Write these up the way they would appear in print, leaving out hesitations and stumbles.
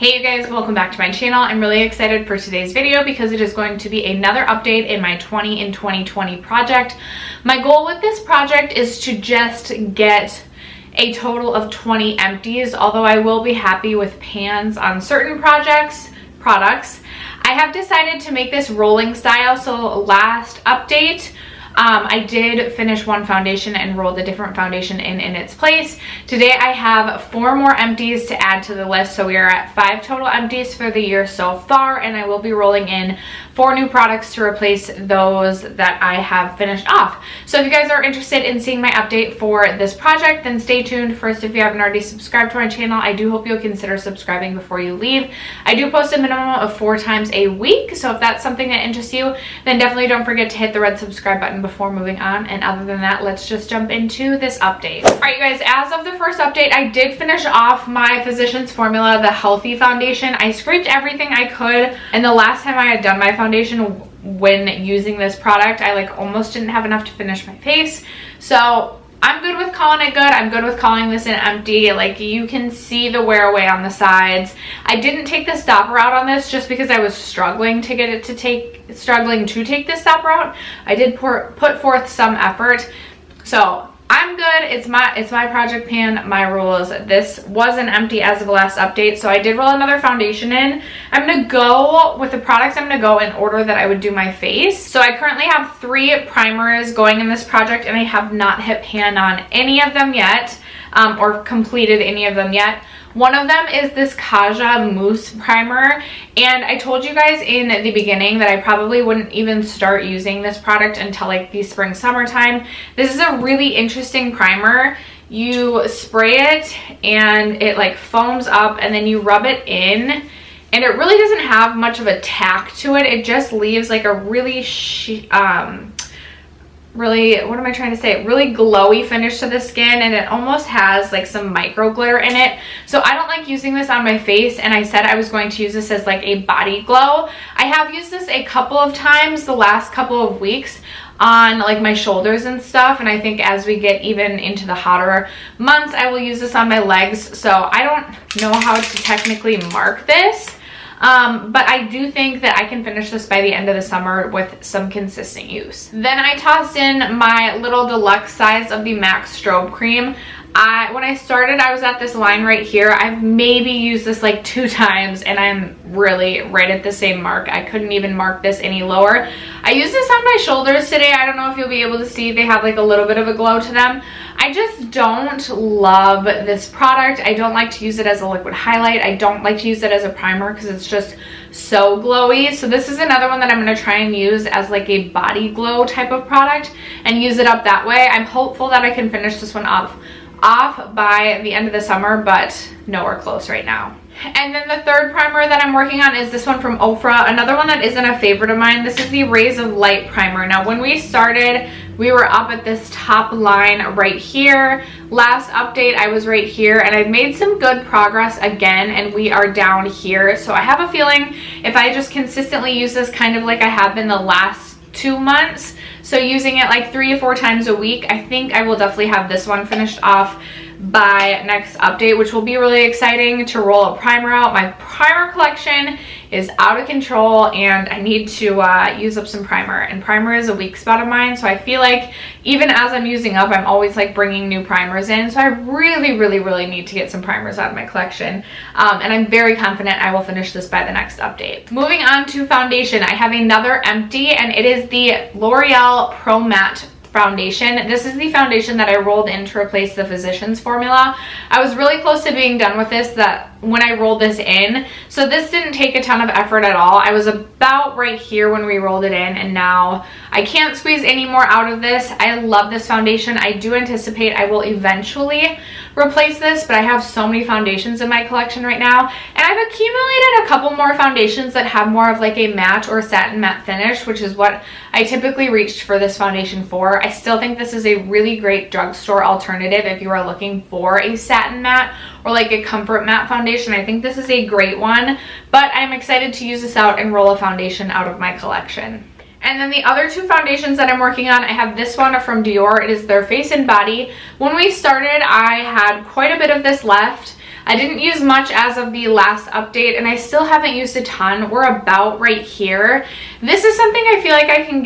Hey you guys, welcome back to my channel. I'm really excited for today's video because it is going to be another update in my 20 in 2020 project. My goal with this project is to just get a total of 20 empties, although I will be happy with pans on certain products. I have decided to make this rolling style, so last update, I did finish one foundation and rolled a different foundation in its place. Today I have 4 more empties to add to the list, so we are at 5 total empties for the year so far, and I will be rolling in 4 new products to replace those that I have finished off. So if you guys are interested in seeing my update for this project, then stay tuned. First, if you haven't already subscribed to my channel, I do hope you'll consider subscribing before you leave. I do post a minimum of 4 times a week, so if that's something that interests you, then definitely don't forget to hit the red subscribe button before moving on. And other than that, let's just jump into this update. All right, you guys, as of the first update, I did finish off my Physicians Formula, the Healthy Foundation. I scraped everything I could, and the last time I had done my foundation when using this product, I almost didn't have enough to finish my face. So I'm good with calling it good. I'm good with calling this an empty. You can see the wear away on the sides. I didn't take the stopper out on this just because I was struggling to take the stopper out. I did put forth some effort. So I'm good. It's my project pan, my rules. This was an empty as of the last update, so I did roll another foundation in. I'm gonna go with the products. I'm gonna go in order that I would do my face. So I currently have 3 primers going in this project, and I have not hit pan on any of them yet, or completed any of them yet. One of them is this Kaja Mousse Primer, and I told you guys in the beginning that I probably wouldn't even start using this product until the spring summertime. This is a really interesting primer. You spray it and it foams up, and then you rub it in, and it really doesn't have much of a tack to it. It just leaves a really really glowy finish to the skin, and it almost has some micro glitter in it. So I don't like using this on my face, and I said I was going to use this as a body glow. I have used this a couple of times the last couple of weeks on my shoulders and stuff, and I think as we get even into the hotter months, I will use this on my legs. So I don't know how to technically mark this, but I do think that I can finish this by the end of the summer with some consistent use. Then I tossed in my little deluxe size of the MAC Strobe Cream. When I started, I was at this line right here. I've maybe used this 2 times, and I'm really right at the same mark. I couldn't even mark this any lower. I used this on my shoulders today. I don't know if you'll be able to see. They have a little bit of a glow to them. I just don't love this product. I don't like to use it as a liquid highlight. I don't like to use it as a primer because it's just so glowy. So this is another one that I'm going to try and use as a body glow type of product and use it up that way. I'm hopeful that I can finish this one off by the end of the summer, but nowhere close right now. And then the third primer that I'm working on is this one from Ofra, another one that isn't a favorite of mine. This is the Rays of Light Primer. Now, when we started, we were up at this top line right here. Last update, I was right here, and I've made some good progress again, and we are down here. So I have a feeling if I just consistently use this kind of like I have been the last 2 months, so using it 3 to 4 times a week, I think I will definitely have this one finished off by next update, which will be really exciting to roll a primer out. My primer collection is out of control, and I need to use up some primer, and primer is a weak spot of mine. So I feel even as I'm using up, I'm always bringing new primers in. So I really need to get some primers out of my collection, and I'm very confident I will finish this by the next update. Moving on to foundation, I have another empty, and it is the L'Oreal Pro Matte foundation. This is the foundation that I rolled in to replace the Physicians Formula. I was really close to being done with this when I rolled this in, so this didn't take a ton of effort at all. I was about right here when we rolled it in, and now I can't squeeze any more out of this. I love this foundation. I do anticipate I will eventually replace this, but I have so many foundations in my collection right now, and I've accumulated a couple more foundations that have more of a matte or satin matte finish, which is what I typically reached for this foundation for. I still think this is a really great drugstore alternative if you are looking for a satin matte or a comfort matte foundation. I think this is a great one, but I'm excited to use this out and roll a foundation out of my collection. And then the other 2 foundations that I'm working on, I have this one from Dior. It is their Face and Body. When we started, I had quite a bit of this left. I didn't use much as of the last update, and I still haven't used a ton. We're about right here. This is something I feel like I can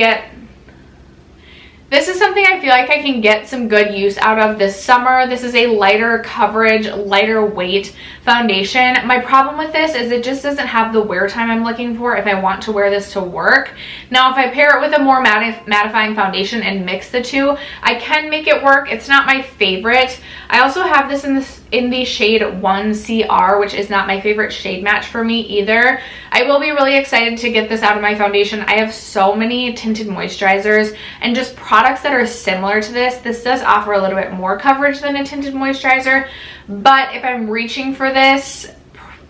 get some good use out of this summer. This is a lighter coverage, lighter weight foundation. My problem with this is it just doesn't have the wear time I'm looking for if I want to wear this to work. Now, if I pair it with a more mattifying foundation and mix the two, I can make it work. It's not my favorite. I also have this in the shade 1CR, which is not my favorite shade match for me either. I will be really excited to get this out of my foundation. I have so many tinted moisturizers and just products that are similar to this. This does offer a little bit more coverage than a tinted moisturizer, but if I'm reaching for this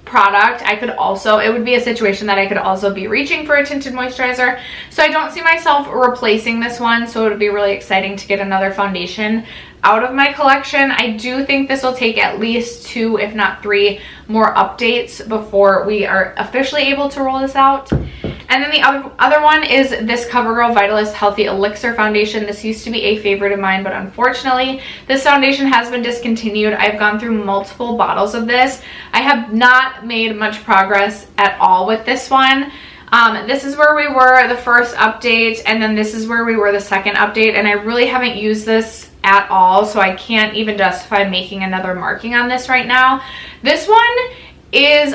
product, it would be a situation that I could also be reaching for a tinted moisturizer. So I don't see myself replacing this one, so it would be really exciting to get another foundation out of my collection. I do think this will take at least 2, if not 3 more updates before we are officially able to roll this out. And then the other one is this Covergirl Vitalist Healthy Elixir foundation. This used to be a favorite of mine, but unfortunately this foundation has been discontinued. I've gone through multiple bottles of this. I have not made much progress at all with this one. This is where we were the first update, and then this is where we were the second update, and I really haven't used this at all, so I can't even justify making another marking on this right now. This one is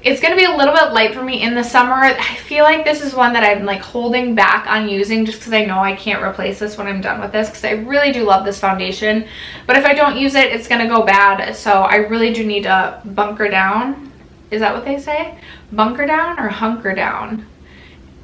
it's going to be a little bit light for me in the summer. I feel like this is one that I'm like holding back on using just because I know I can't replace this when I'm done with this, because I really do love this foundation, but if I don't use it, it's going to go bad. So I really do need to bunker down. Is that what they say? Bunker down or hunker down?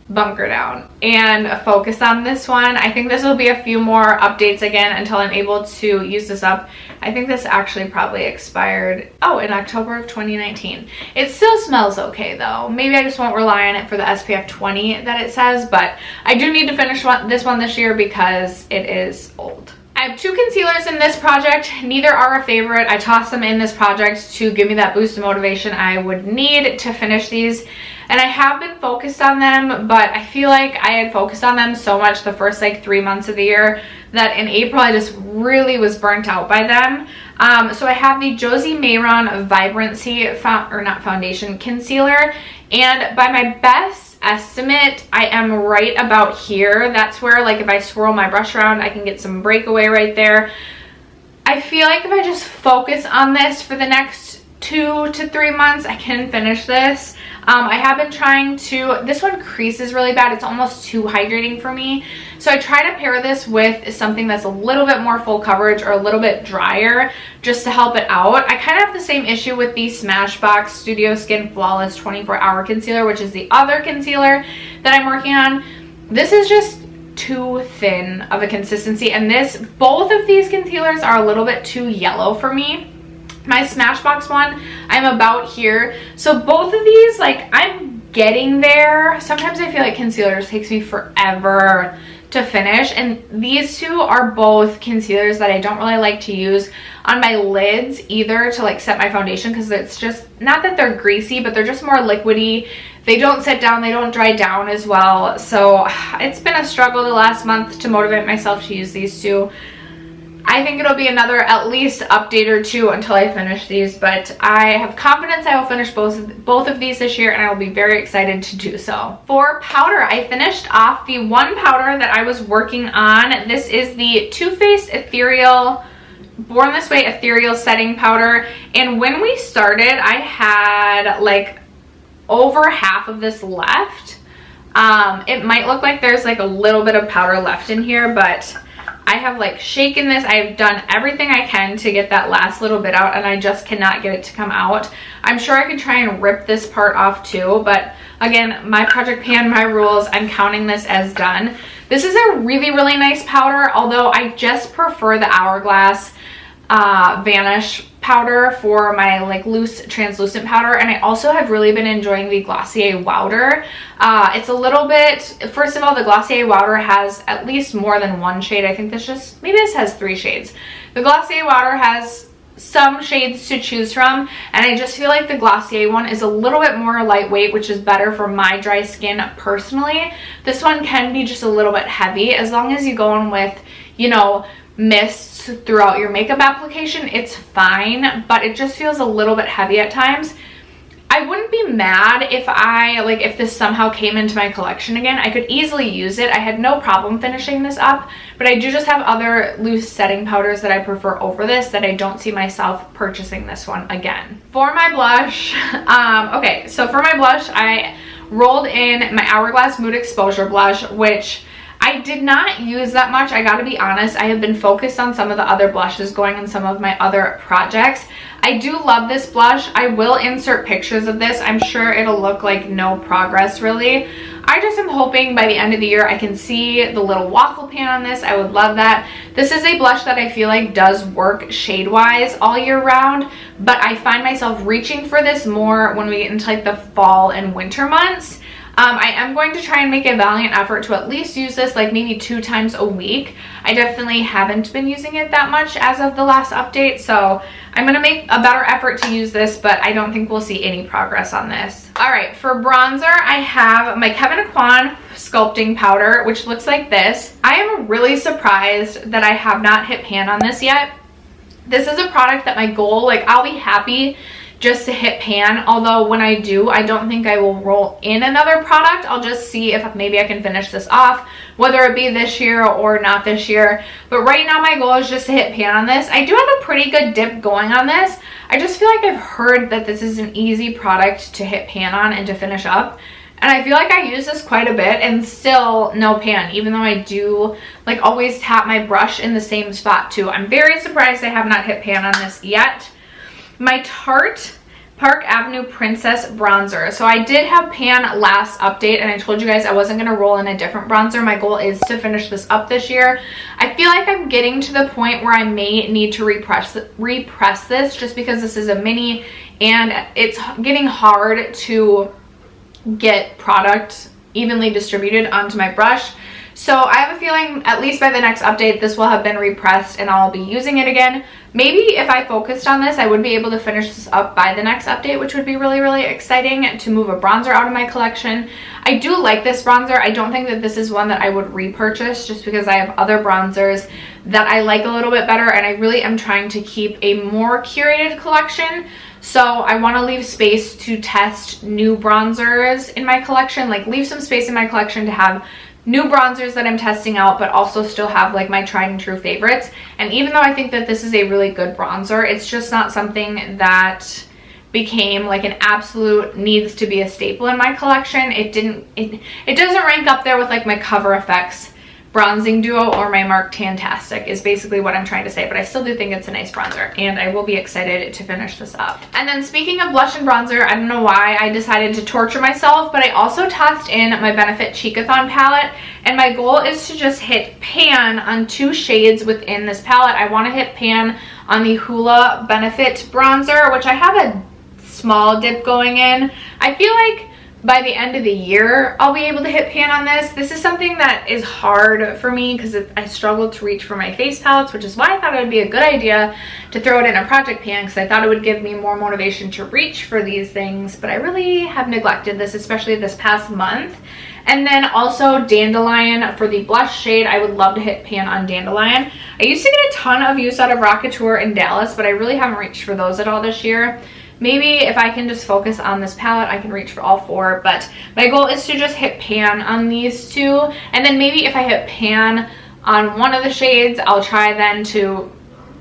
Bunker down and focus on this one. I think this will be a few more updates again until I'm able to use this up. I think this actually probably expired in October of 2019. It still smells okay though. Maybe I just won't rely on it for the SPF 20 that it says, but I do need to finish this one this year because it is old. I have 2 concealers in this project. Neither are a favorite. I tossed them in this project to give me that boost of motivation I would need to finish these. And I have been focused on them, but I feel like I had focused on them so much the first like 3 months of the year that in April I just really was burnt out by them. So I have the Josie Maron Vibrancy concealer, and by my best estimate, I am right about here. That's where, like, if I swirl my brush around, I can get some breakaway right there. I feel like if I just focus on this for the next 2 to 3 months, I can finish this. I have been trying to, this one creases really bad. It's almost too hydrating for me. So I try to pair this with something that's a little bit more full coverage or a little bit drier just to help it out. I kind of have the same issue with the Smashbox Studio Skin Flawless 24-Hour Concealer, which is the other concealer that I'm working on. This is just too thin of a consistency, and both of these concealers are a little bit too yellow for me. My Smashbox one, I'm about here. So both of these, like, I'm getting there. Sometimes I feel like concealers takes me forever to finish, and these two are both concealers that I don't really like to use on my lids either to like set my foundation, because it's just, not that they're greasy, but they're just more liquidy. They don't set down, they don't dry down as well. So it's been a struggle the last month to motivate myself to use these two. I think it'll be another at least update or 2 until I finish these, but I have confidence I will finish both of these this year, and I will be very excited to do so. For powder, I finished off the one powder that I was working on. This is the Too Faced Ethereal, Born This Way Ethereal Setting Powder, and when we started, I had like over half of this left. It might look like there's like a little bit of powder left in here, but I have like shaken this. I've done everything I can to get that last little bit out, and I just cannot get it to come out. I'm sure I could try and rip this part off too, but again, my project pan, my rules, I'm counting this as done. This is a really, really nice powder, although I just prefer the Hourglass Vanish powder for my like loose translucent powder, and I also have really been enjoying the Glossier Wowder. It's a little bit, first of all, the Glossier Wowder has at least more than one shade. I think maybe this has 3 shades. The Glossier Wowder has some shades to choose from, and I just feel like the Glossier one is a little bit more lightweight, which is better for my dry skin personally. This one can be just a little bit heavy, as long as you go in with, you know, mists throughout your makeup application, it's fine, but it just feels a little bit heavy at times. I wouldn't be mad if this somehow came into my collection again. I could easily use it. I had no problem finishing this up, but I do just have other loose setting powders that I prefer over this, that I don't see myself purchasing this one again. For my blush, okay, so for my blush, I rolled in my Hourglass Mood Exposure Blush, which I did not use that much. I gotta be honest, I have been focused on some of the other blushes going in some of my other projects. I do love this blush. I will insert pictures of this. I'm sure it'll look like no progress really. I just am hoping by the end of the year I can see the little waffle pan on this. I would love that. This is a blush that I feel like does work shade wise all year round, but I find myself reaching for this more when we get into like the fall and winter months. I am going to try and make a valiant effort to at least use this like maybe 2 times a week. I definitely haven't been using it that much as of the last update, so I'm going to make a better effort to use this, but I don't think we'll see any progress on this. Alright, for bronzer, I have my Kevyn Aucoin Sculpting Powder, which looks like this. I am really surprised that I have not hit pan on this yet. This is a product that my goal, like I'll be happy just to hit pan, although when I do, I don't think I will roll in another product. I'll just see if maybe I can finish this off, whether it be this year or not this year. But right now my goal is just to hit pan on this. I do have a pretty good dip going on this. I just feel like I've heard that this is an easy product to hit pan on and to finish up. And I feel like I use this quite a bit and still no pan, even though I do like always tap my brush in the same spot too. I'm very surprised I have not hit pan on this yet. My Tarte Park Avenue Princess Bronzer. So I did have pan last update, and I told you guys I wasn't going to roll in a different bronzer. My goal is to finish this up this year. I feel like I'm getting to the point where I may need to repress this, just because this is a mini and it's getting hard to get product evenly distributed onto my brush. So I have a feeling at least by the next update this will have been repressed and I'll be using it again. Maybe if I focused on this I would be able to finish this up by the next update, which would be really, really exciting to move a bronzer out of my collection. I do like this bronzer. I don't think that this is one that I would repurchase, just because I have other bronzers that I like a little bit better, and I really am trying to keep a more curated collection. So I want to leave space to test new bronzers in my collection, like leave some space in my collection to have new bronzers that I'm testing out, but also still have like my tried and true favorites. And even though I think that this is a really good bronzer, it's just not something that became like an absolute needs to be a staple in my collection. It doesn't rank up there with like my Cover FX bronzing duo or my Marc Tantastic is basically what I'm trying to say, but I still do think it's a nice bronzer and I will be excited to finish this up. And then speaking of blush and bronzer, I don't know why I decided to torture myself, but I also tossed in my Benefit Cheekathon palette, and my goal is to just hit pan on 2 shades within this palette. I want to hit pan on the Hoola Benefit bronzer, which I have a small dip going in. I feel like by the end of the year I'll be able to hit pan on this. This is something that is hard for me because I struggle to reach for my face palettes, which is why I thought it would be a good idea to throw it in a project pan, because I thought it would give me more motivation to reach for these things, but I really have neglected this, especially this past month. And then also Dandelion for the blush shade. I would love to hit pan on Dandelion. I used to get a ton of use out of Rocketeur and Dallas, but I really haven't reached for those at all this year. Maybe if I can just focus on this palette, I can reach for all 4, but my goal is to just hit pan on these 2. And then maybe if I hit pan on one of the shades, I'll try then to,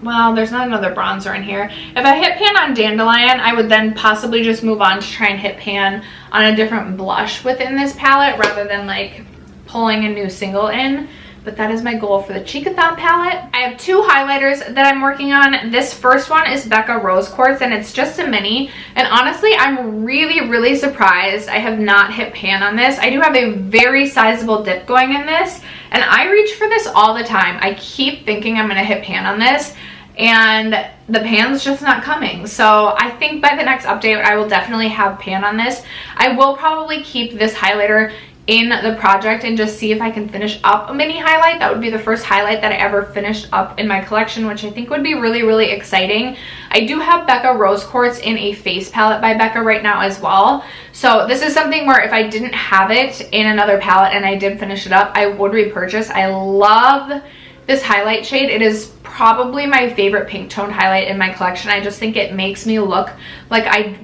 well, there's not another bronzer in here. If I hit pan on Dandelion, I would then possibly just move on to try and hit pan on a different blush within this palette rather than like pulling a new single in. But that is my goal for the Cheekathon palette. I have 2 highlighters that I'm working on. This first one is Becca Rose Quartz, and it's just a mini. And honestly, I'm really, really surprised I have not hit pan on this. I do have a very sizable dip going in this, and I reach for this all the time. I keep thinking I'm gonna hit pan on this, and the pan's just not coming. So I think by the next update, I will definitely have pan on this. I will probably keep this highlighter in the project and just see if I can finish up a mini highlight. That would be the first highlight that I ever finished up in my collection, which I think would be really, really exciting. I do have Becca Rose Quartz in a face palette by Becca right now as well. So this is something where if I didn't have it in another palette and I did finish it up, I would repurchase. I love this highlight shade. It is probably my favorite pink toned highlight in my collection. I just think it makes me look like I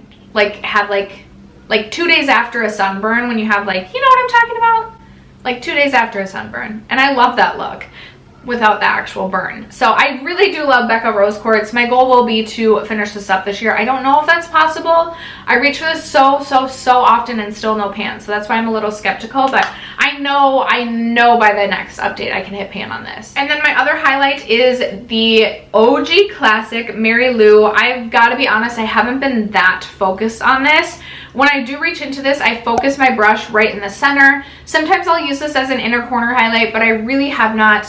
have like 2 days after a sunburn, when you have like, you know what I'm talking about? Like 2 days after a sunburn. And I love that look without the actual burn. So I really do love Becca Rose Quartz. My goal will be to finish this up this year. I don't know if that's possible. I reach for this so often and still no pan. So that's why I'm a little skeptical, but I know by the next update I can hit pan on this. And then my other highlight is the OG classic Mary Lou. I've got to be honest, I haven't been that focused on this. When I do reach into this, I focus my brush right in the center. Sometimes I'll use this as an inner corner highlight, but I really have not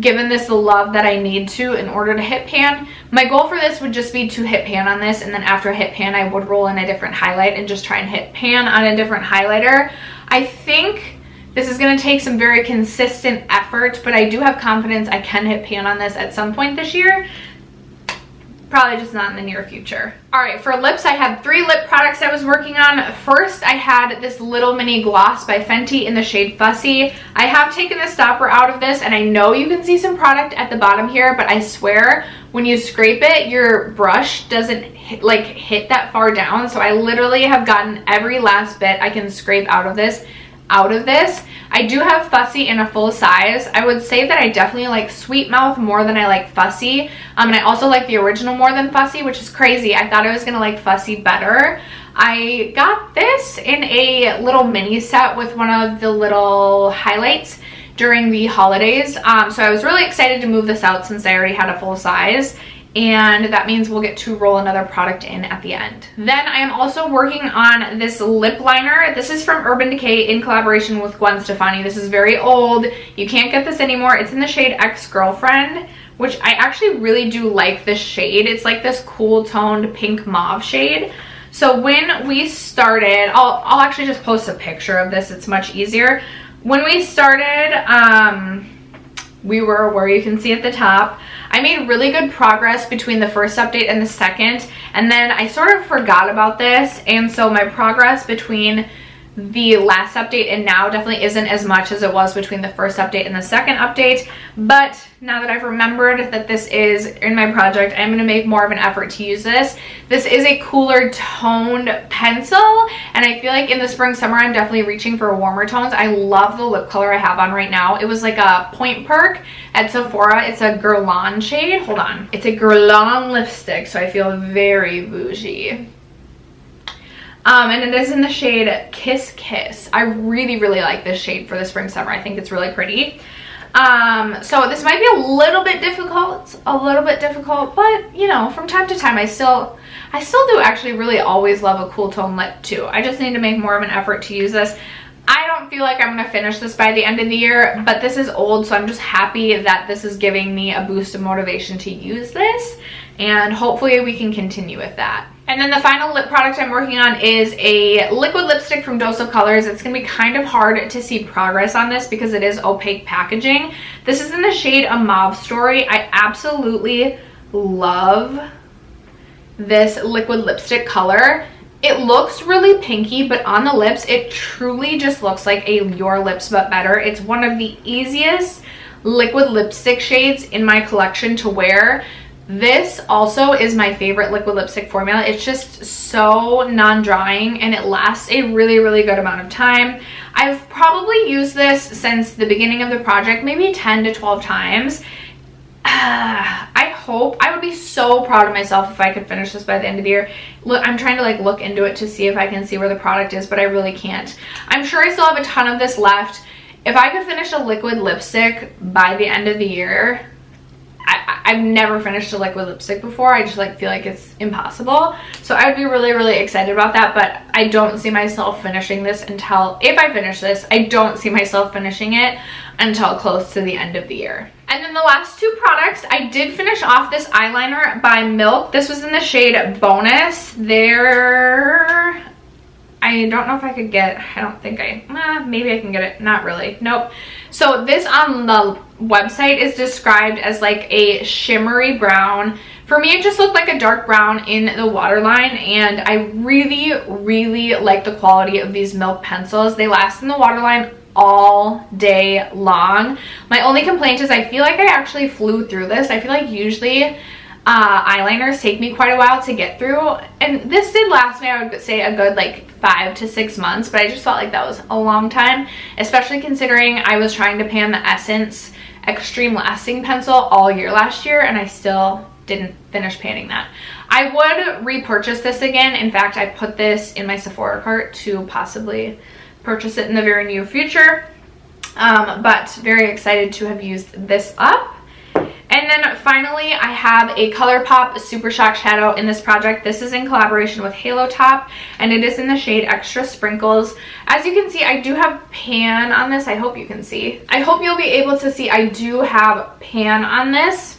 given this the love that I need to in order to hit pan. My goal for this would just be to hit pan on this, and then after I hit pan, I would roll in a different highlight and just try and hit pan on a different highlighter. I think this is going to take some very consistent effort, but I do have confidence I can hit pan on this at some point this year. Probably just not in the near future. All right, for lips, I had 3 lip products I was working on. First, I had this little mini gloss by Fenty in the shade Fussy. I have taken the stopper out of this, and I know you can see some product at the bottom here, but I swear when you scrape it, your brush doesn't hit that far down. So I literally have gotten every last bit I can scrape out of this. I do have Fussy in a full size. I would say that I definitely like Sweet Mouth more than I like Fussy. And I also like the original more than Fussy, which is crazy. I thought I was gonna like Fussy better. I got this in a little mini set with one of the little highlights during the holidays. So I was really excited to move this out since I already had a full size. And that means we'll get to roll another product in at the end. Then I am also working on this lip liner. This is from Urban Decay in collaboration with Gwen Stefani. This is very old. You can't get this anymore. It's in the shade Ex-Girlfriend, which I actually really do like this shade. It's like this cool toned pink mauve shade. So when we started, I'll actually just post a picture of this. It's much easier. When we started, we were where you can see at the top. I made really good progress between the first update and the second, and then I sort of forgot about this, and so my progress between the last update and now definitely isn't as much as it was between the first update and the second update. But now that I've remembered that this is in my project, I'm going to make more of an effort to use this. This is a cooler toned pencil, and I feel like in the spring summer I'm definitely reaching for warmer tones. I love the lip color I have on right now. It was like a Point Perk at Sephora. It's a Guerlain shade. Hold on. It's a Guerlain lipstick, so I feel very bougie. And it is in the shade Kiss Kiss. I really like this shade for the spring summer. I think it's really pretty. So this might be a little bit difficult, but you know, from time to time I still do actually really always love a cool tone lip too. I just need to make more of an effort to use this. I don't feel like I'm going to finish this by the end of the year, but this is old, so I'm just happy that this is giving me a boost of motivation to use this, and hopefully we can continue with that. And then the final lip product I'm working on is a liquid lipstick from Dose of Colors. It's going to be kind of hard to see progress on this because it is opaque packaging. This is in the shade A Mauve Story. I absolutely love this liquid lipstick color. It looks really pinky, but on the lips, it truly just looks like a Your Lips But Better. It's one of the easiest liquid lipstick shades in my collection to wear. This also is my favorite liquid lipstick formula. It's just so non-drying, and it lasts a really good amount of time. I've probably used this since the beginning of the project, maybe 10 to 12 times. I would be so proud of myself if I could finish this by the end of the year. Look, I'm trying to look into it to see if I can see where the product is, but I really can't. I'm sure I still have a ton of this left. If I could finish a liquid lipstick by the end of the year, I've never finished a liquid lipstick before. I just feel like it's impossible. So I would be really excited about that, but I don't see myself finishing this until, if I finish this, I don't see myself finishing it until close to the end of the year. And then the last 2 products, I did finish off this eyeliner by Milk. This was in the shade Bonus. I don't know if I could get, maybe I can get it, not really, nope. So this on the website is described as like a shimmery brown. For me, it just looked like a dark brown in the waterline, and I really like the quality of these Milk pencils. They last in the waterline all day long. My only complaint is I feel like I actually flew through this. I feel like usually eyeliners take me quite a while to get through, and this did last me, I would say, a good like 5 to 6 months, but I just felt like that was a long time, especially considering I was trying to pan the Essence Extreme Lasting Pencil all year last year, and I still didn't finish panning that. I would repurchase this again. In fact, I put this in my Sephora cart to possibly purchase it in the very near future, but very excited to have used this up. And then finally, I have a Colourpop Supershock shadow in this project. This is in collaboration with Halo Top, and it is in the shade Extra Sprinkles. As you can see, I do have pan on this. I hope you can see. I hope you'll be able to see I do have pan on this.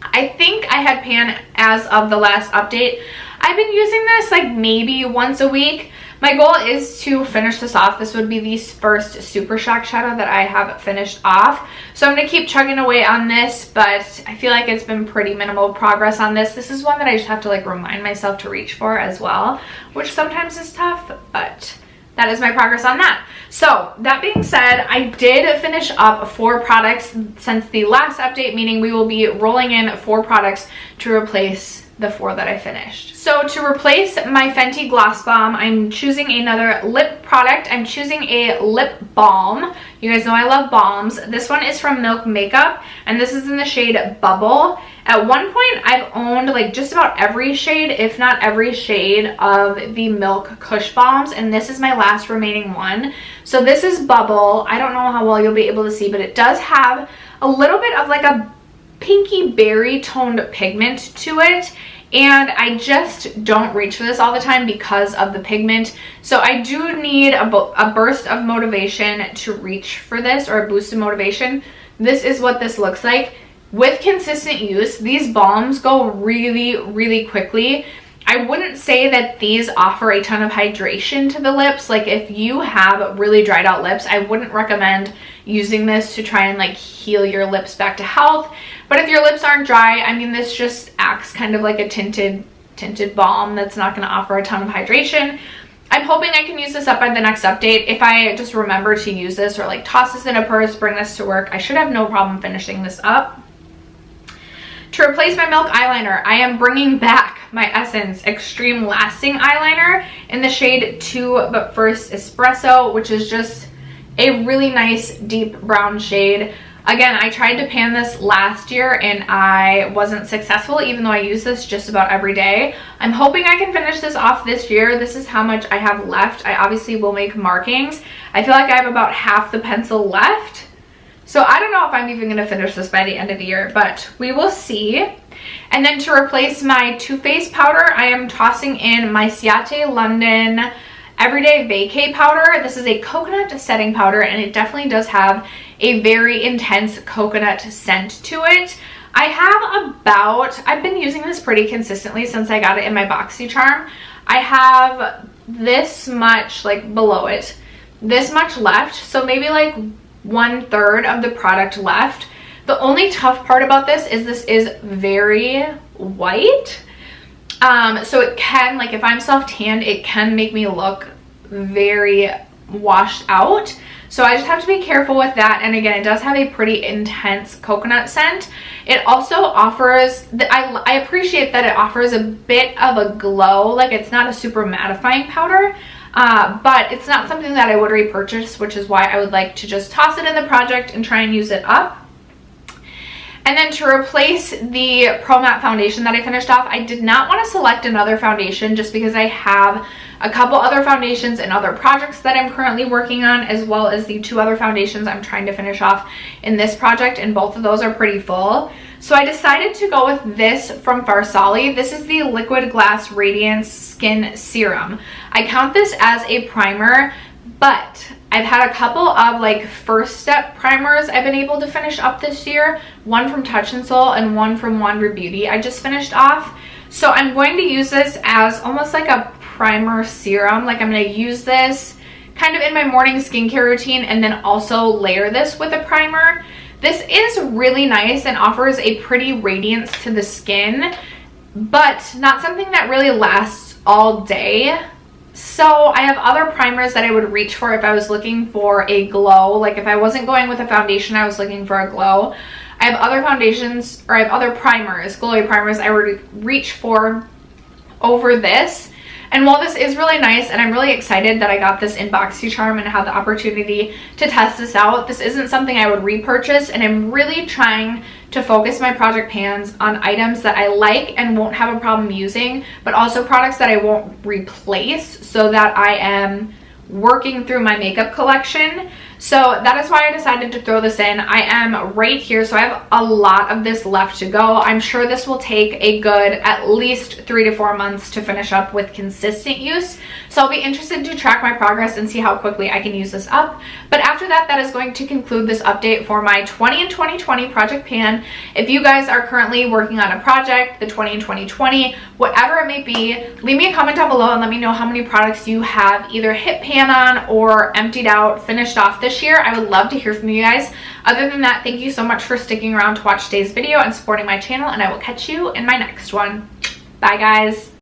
I think I had pan as of the last update. I've been using this like maybe once a week. My goal is to finish this off. This would be the first Supershock shadow that I have finished off. So I'm going to keep chugging away on this, but I feel like it's been pretty minimal progress on this. This is one that I just have to like remind myself to reach for as well, which sometimes is tough, but that is my progress on that. So that being said, I did finish up 4 products since the last update, meaning we will be rolling in 4 products to replace the 4 that I finished. So to replace my Fenty Gloss Bomb, I'm choosing another lip product. I'm choosing a lip balm. You guys know I love balms. This one is from Milk Makeup, and this is in the shade Bubble. At one point, I've owned like just about every shade, if not every shade, of the Milk Kush Balms, and this is my last remaining one. So this is Bubble. I don't know how well you'll be able to see, but it does have a little bit of like a pinky berry toned pigment to it, and I just don't reach for this all the time because of the pigment. So I do need a burst of motivation to reach for this, or a boost of motivation. This is what this looks like. With consistent use, these balms go really, really quickly. I wouldn't say that these offer a ton of hydration to the lips. Like if you have really dried out lips, I wouldn't recommend using this to try and like heal your lips back to health. But if your lips aren't dry, I mean, this just acts kind of like a tinted balm that's not going to offer a ton of hydration. I'm hoping I can use this up by the next update. If I just remember to use this, or like toss this in a purse, bring this to work, I should have no problem finishing this up. To replace my Milk eyeliner, I am bringing back my Essence Extreme Lasting Eyeliner in the shade 2 But First Espresso, which is just a really nice deep brown shade. Again, I tried to pan this last year and I wasn't successful, even though I use this just about every day. I'm hoping I can finish this off this year. This is how much I have left. I obviously will make markings. I feel like I have about half the pencil left. So I don't know if I'm even going to finish this by the end of the year, but we will see. And then to replace my Too Faced powder, I am tossing in my Ciate London Everyday Vacay powder. This is a coconut setting powder, and it definitely does have a very intense coconut scent to it. I've been using this pretty consistently since I got it in my BoxyCharm. I have this much, like below it, this much left, so maybe like 1/3 of the product left. The only tough part about this is very white. So it can, like if I'm self-tanned, it can make me look very washed out. So I just have to be careful with that. And again, it does have a pretty intense coconut scent. It also offers, I appreciate that it offers a bit of a glow. Like it's not a super mattifying powder. But it's not something that I would repurchase, which is why I would like to just toss it in the project and try and use it up. And then to replace the Pro Matte foundation that I finished off, I did not want to select another foundation just because I have a couple other foundations and other projects that I'm currently working on, as well as the 2 other foundations I'm trying to finish off in this project, and both of those are pretty full. So I decided to go with this from Farsali. This is the Liquid Glass Radiance Skin Serum. I count this as a primer, but I've had a couple of like first step primers I've been able to finish up this year. One from Touch in Sol and one from Wander Beauty I just finished off. So I'm going to use this as almost like a primer serum. Like I'm going to use this kind of in my morning skincare routine and then also layer this with a primer. This is really nice and offers a pretty radiance to the skin, but not something that really lasts all day. So I have other primers that I would reach for if I was looking for a glow. Like if I wasn't going with a foundation, I was looking for a glow. I have other foundations, or I have other primers, glowy primers I would reach for over this. And while this is really nice, and I'm really excited that I got this in BoxyCharm and had the opportunity to test this out, this isn't something I would repurchase, and I'm really trying to focus my project pans on items that I like and won't have a problem using, but also products that I won't replace, so that I am working through my makeup collection. So that is why I decided to throw this in. I am right here, so I have a lot of this left to go. I'm sure this will take a good at least 3 to 4 months to finish up with consistent use. So I'll be interested to track my progress and see how quickly I can use this up. But after that, that is going to conclude this update for my 20 and 2020 project pan. If you guys are currently working on a project, the 20 and 2020, whatever it may be, leave me a comment down below and let me know how many products you have either hit pan on or emptied out, finished off this year. I would love to hear from you guys. Other than that, thank you so much for sticking around to watch today's video and supporting my channel, and I will catch you in my next one. Bye guys.